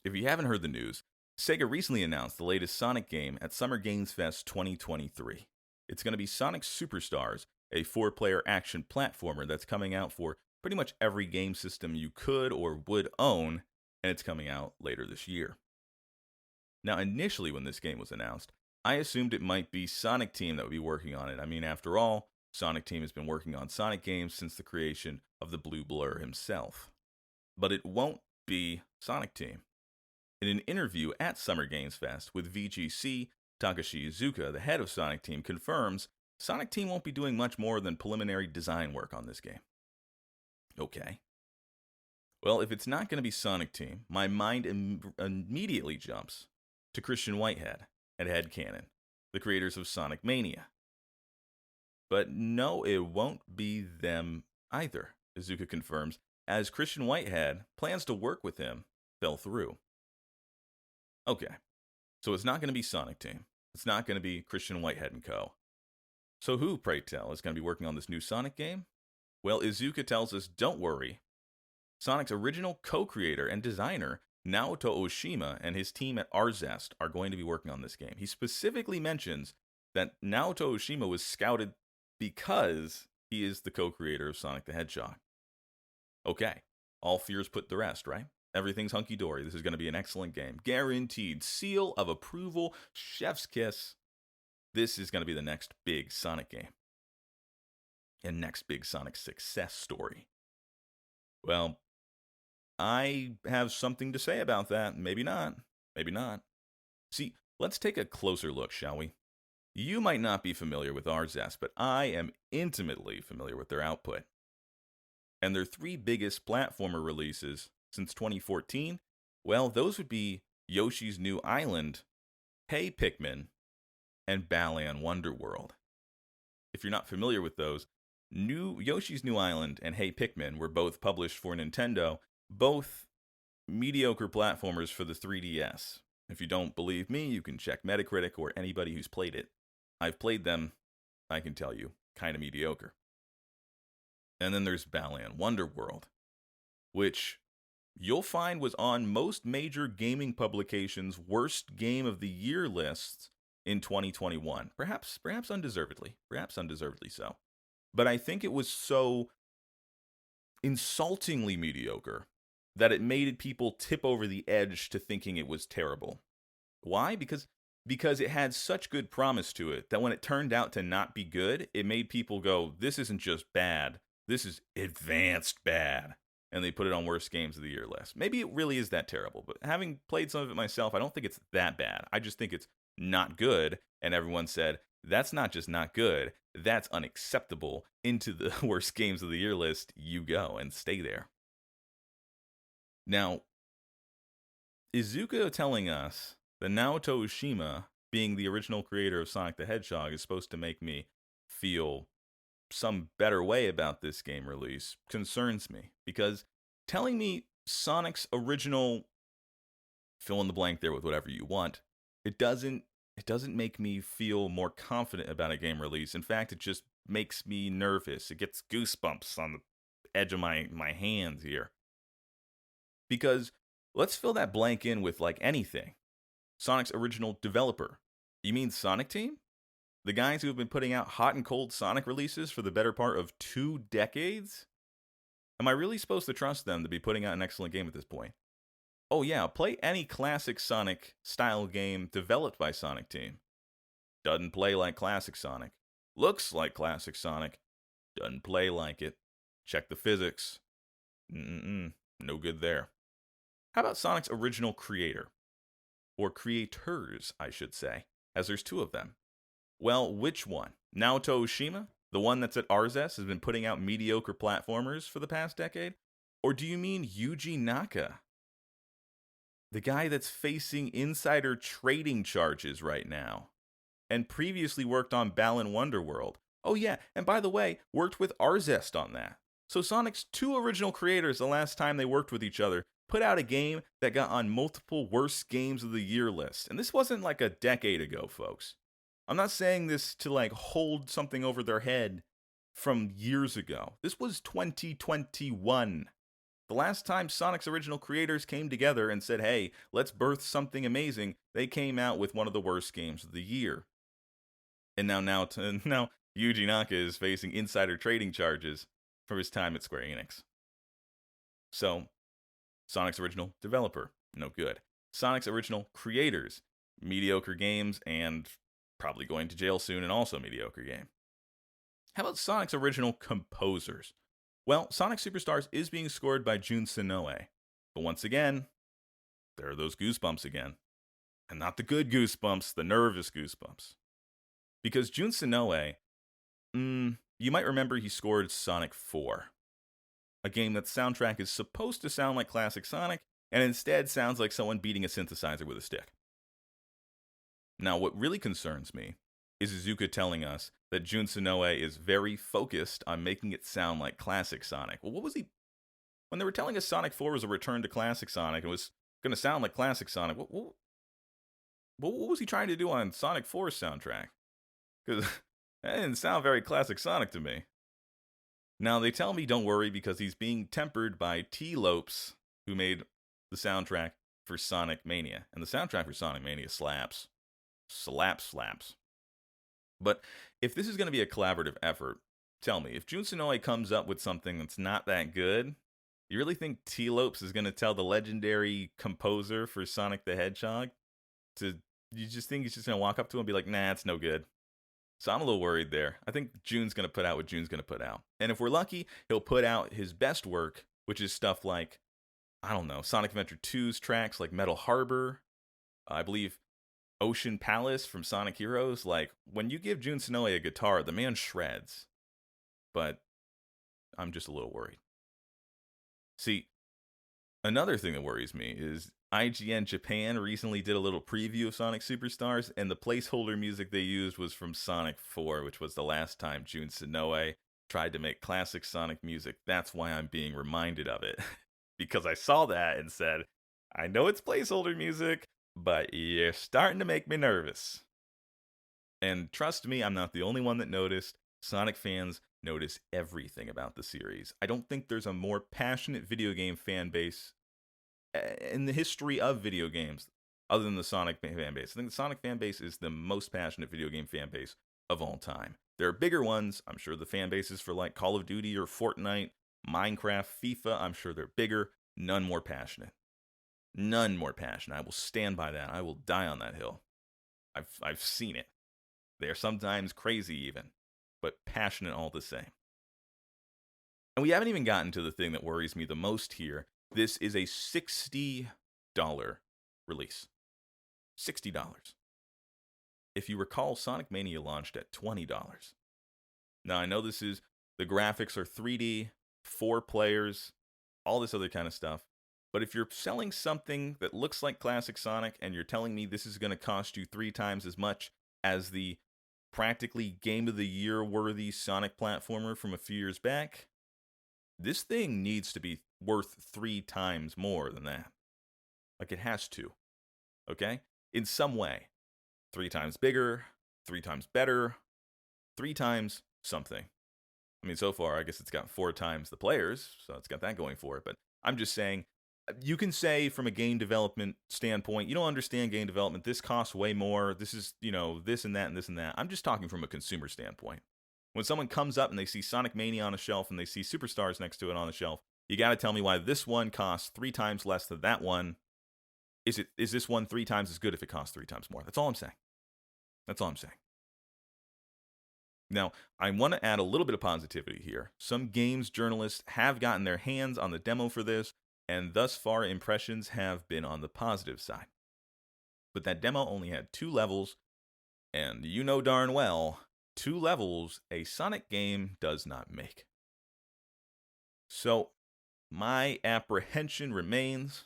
If you haven't heard the news, Sega recently announced the latest Sonic game at Summer Games Fest 2023. It's going to be Sonic Superstars, a 4-player action platformer that's coming out for pretty much every game system you could or would own, and it's coming out later this year. Now, initially when this game was announced, I assumed it might be Sonic Team that would be working on it. I mean, after all, Sonic Team has been working on Sonic games since the creation of the Blue Blur himself. But it won't be Sonic Team. In an interview at Summer Games Fest with VGC, Takashi Iizuka, the head of Sonic Team, confirms Sonic Team won't be doing much more than preliminary design work on this game. Okay. Well, if it's not going to be Sonic Team, my mind immediately jumps to Christian Whitehead and Headcanon, the creators of Sonic Mania. But no, it won't be them either, Iizuka confirms, as Christian Whitehead plans to work with him fell through. Okay, so it's not going to be Sonic Team. It's not going to be Christian Whitehead and co. So who, pray tell, is going to be working on this new Sonic game? Well, Iizuka tells us, don't worry. Sonic's original co-creator and designer, Naoto Oshima, and his team at Arzest are going to be working on this game. He specifically mentions that Naoto Oshima was scouted because he is the co-creator of Sonic the Hedgehog. Okay, all fears put to rest, right? Everything's hunky-dory. This is going to be an excellent game. Guaranteed. Seal of approval. Chef's kiss. This is going to be the next big Sonic game. And next big Sonic success story. Well, I have something to say about that. Maybe not. Maybe not. See, let's take a closer look, shall we? You might not be familiar with Arzest, but I am intimately familiar with their output. And their 3 biggest platformer releases since 2014, well, those would be Yoshi's New Island, Hey Pikmin, and Balan Wonderworld. If you're not familiar with those, Yoshi's New Island and Hey Pikmin were both published for Nintendo, both mediocre platformers for the 3DS. If you don't believe me, you can check Metacritic or anybody who's played it. I've played them, I can tell you, kind of mediocre. And then there's Balan Wonderworld, which you'll find was on most major gaming publications' worst game of the year lists in 2021. Perhaps undeservedly. Perhaps undeservedly so. But I think it was so insultingly mediocre that it made people tip over the edge to thinking it was terrible. Why? Because it had such good promise to it that when it turned out to not be good, it made people go, this isn't just bad, this is advanced bad. And they put it on worst games of the year list. Maybe it really is that terrible, but having played some of it myself, I don't think it's that bad. I just think it's not good, and everyone said, that's not just not good, that's unacceptable. Into the worst games of the year list you go, and stay there. Now, Iizuka telling us that Naoto Oshima, being the original creator of Sonic the Hedgehog, is supposed to make me feel some better way about this game release concerns me, because telling me Sonic's original, fill in the blank there with whatever you want, it doesn't make me feel more confident about a game release. In fact, it just makes me nervous. It gets goosebumps on the edge of my hands here. Because let's fill that blank in with like anything. Sonic's original developer. You mean Sonic Team? The guys who have been putting out hot and cold Sonic releases for the better part of 2 decades? Am I really supposed to trust them to be putting out an excellent game at this point? Oh yeah, play any classic Sonic style game developed by Sonic Team. Doesn't play like classic Sonic. Looks like classic Sonic. Doesn't play like it. Check the physics. No good there. How about Sonic's original creator? Or creators, I should say, as there's 2 of them. Well, which one? Naoto Oshima, the one that's at Arzest, has been putting out mediocre platformers for the past decade? Or do you mean Yuji Naka, the guy that's facing insider trading charges right now, and previously worked on Balan Wonderworld? Oh yeah, and by the way, worked with Arzest on that. So Sonic's 2 original creators, the last time they worked with each other, put out a game that got on multiple worst games of the year lists. And this wasn't like a decade ago, folks. I'm not saying this to like hold something over their head from years ago. This was 2021. The last time Sonic's original creators came together and said, hey, let's birth something amazing, they came out with one of the worst games of the year. And now Yuji Naka is facing insider trading charges for his time at Square Enix. So, Sonic's original developer, no good. Sonic's original creators, mediocre games and probably going to jail soon and also mediocre game. How about Sonic's original composers? Well, Sonic Superstars is being scored by Jun Senoue. But once again, there are those goosebumps again. And not the good goosebumps, the nervous goosebumps. Because Jun Senoue, you might remember he scored Sonic 4. A game that soundtrack is supposed to sound like classic Sonic, and instead sounds like someone beating a synthesizer with a stick. Now, what really concerns me is Izuka telling us that Jun Senoue is very focused on making it sound like classic Sonic. Well, what was he... When they were telling us Sonic 4 was a return to classic Sonic, and was going to sound like classic Sonic, what was he trying to do on Sonic 4's soundtrack? Because that didn't sound very classic Sonic to me. Now, they tell me don't worry because he's being tempered by T. Lopes, who made the soundtrack for Sonic Mania. And the soundtrack for Sonic Mania slaps. Slaps. But if this is going to be a collaborative effort, tell me, if Jun Senoue comes up with something that's not that good, you really think T. Lopes is going to tell the legendary composer for Sonic the Hedgehog you just think he's just going to walk up to him and be like, nah, it's no good? So I'm a little worried there. I think Jun's going to put out what Jun's going to put out. And if we're lucky, he'll put out his best work, which is stuff like, I don't know, Sonic Adventure 2's tracks like Metal Harbor, I believe Ocean Palace from Sonic Heroes. Like, when you give Jun Senoue a guitar, the man shreds. But I'm just a little worried. See, another thing that worries me is IGN Japan recently did a little preview of Sonic Superstars, and the placeholder music they used was from Sonic 4, which was the last time Jun Senoue tried to make classic Sonic music. That's why I'm being reminded of it. Because I saw that and said, I know it's placeholder music, but you're starting to make me nervous. And trust me, I'm not the only one that noticed. Sonic fans notice everything about the series. I don't think there's a more passionate video game fan base in the history of video games other than the Sonic fan base. I think the Sonic fan base is the most passionate video game fan base of all time. There are bigger ones. I'm sure the fan bases for like Call of Duty or Fortnite, Minecraft, FIFA, I'm sure they're bigger. None more passionate. None more passionate. I will stand by that. I will die on that hill. I've seen it. They are sometimes crazy even, but passionate all the same. And we haven't even gotten to the thing that worries me the most here. This is a $60 release. $60. If you recall, Sonic Mania launched at $20. Now, I know the graphics are 3D, 4 players, all this other kind of stuff. But if you're selling something that looks like classic Sonic and you're telling me this is going to cost you 3 times as much as the practically Game of the Year worthy Sonic platformer from a few years back, this thing needs to be worth 3 times more than that. Like, it has to. Okay? In some way. 3 times bigger, 3 times better, 3 times something. I mean, so far, I guess it's got 4 times the players, so it's got that going for it. But I'm just saying, you can say from a game development standpoint, you don't understand game development, this costs way more, this is, this and that and this and that. I'm just talking from a consumer standpoint. When someone comes up and they see Sonic Mania on a shelf and they see Superstars next to it on the shelf, you got to tell me why this one costs 3 times less than that one. Is this one 3 times as good if it costs 3 times more? That's all I'm saying. That's all I'm saying. Now, I want to add a little bit of positivity here. Some games journalists have gotten their hands on the demo for this, and thus far impressions have been on the positive side. But that demo only had 2 levels, and you know darn well, 2 levels a Sonic game does not make. So, my apprehension remains.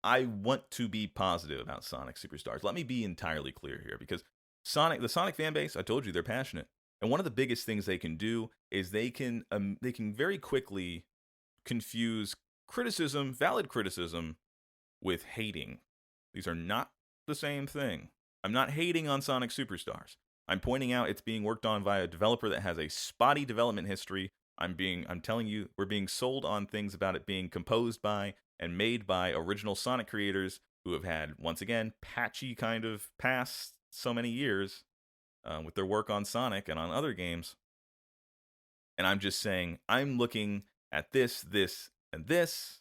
I want to be positive about Sonic Superstars. Let me be entirely clear here, because the Sonic fan base, I told you, they're passionate. And one of the biggest things they can do is they can very quickly confuse criticism, valid criticism, with hating. These are not the same thing. I'm not hating on Sonic Superstars. I'm pointing out it's being worked on by a developer that has a spotty development history. I'm telling you, we're being sold on things about it being composed by and made by original Sonic creators who have had, once again, patchy kind of past so many years with their work on Sonic and on other games. And I'm just saying, I'm looking at this, and this,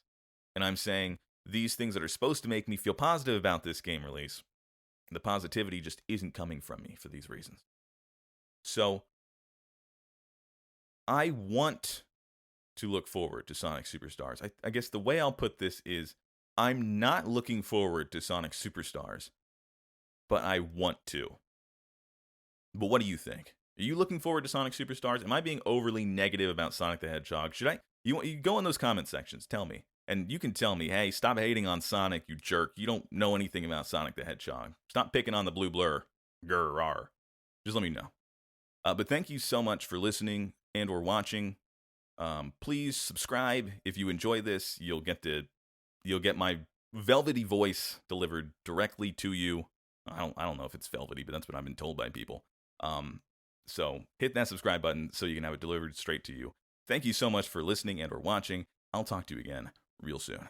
and I'm saying these things that are supposed to make me feel positive about this game release, the positivity just isn't coming from me for these reasons. So, I want to look forward to Sonic Superstars. I guess the way I'll put this is, I'm not looking forward to Sonic Superstars, but I want to. But what do you think? Are you looking forward to Sonic Superstars? Am I being overly negative about Sonic the Hedgehog? Should I? You go in those comment sections. Tell me. And you can tell me, hey, stop hating on Sonic, you jerk. You don't know anything about Sonic the Hedgehog. Stop picking on the blue blur. Grr. Just let me know. But thank you so much for listening and or watching. Please subscribe if you enjoy this. You'll get my velvety voice delivered directly to you. I don't know if it's velvety, but that's what I've been told by people. So hit that subscribe button so you can have it delivered straight to you. Thank you so much for listening and or watching. I'll talk to you again real soon.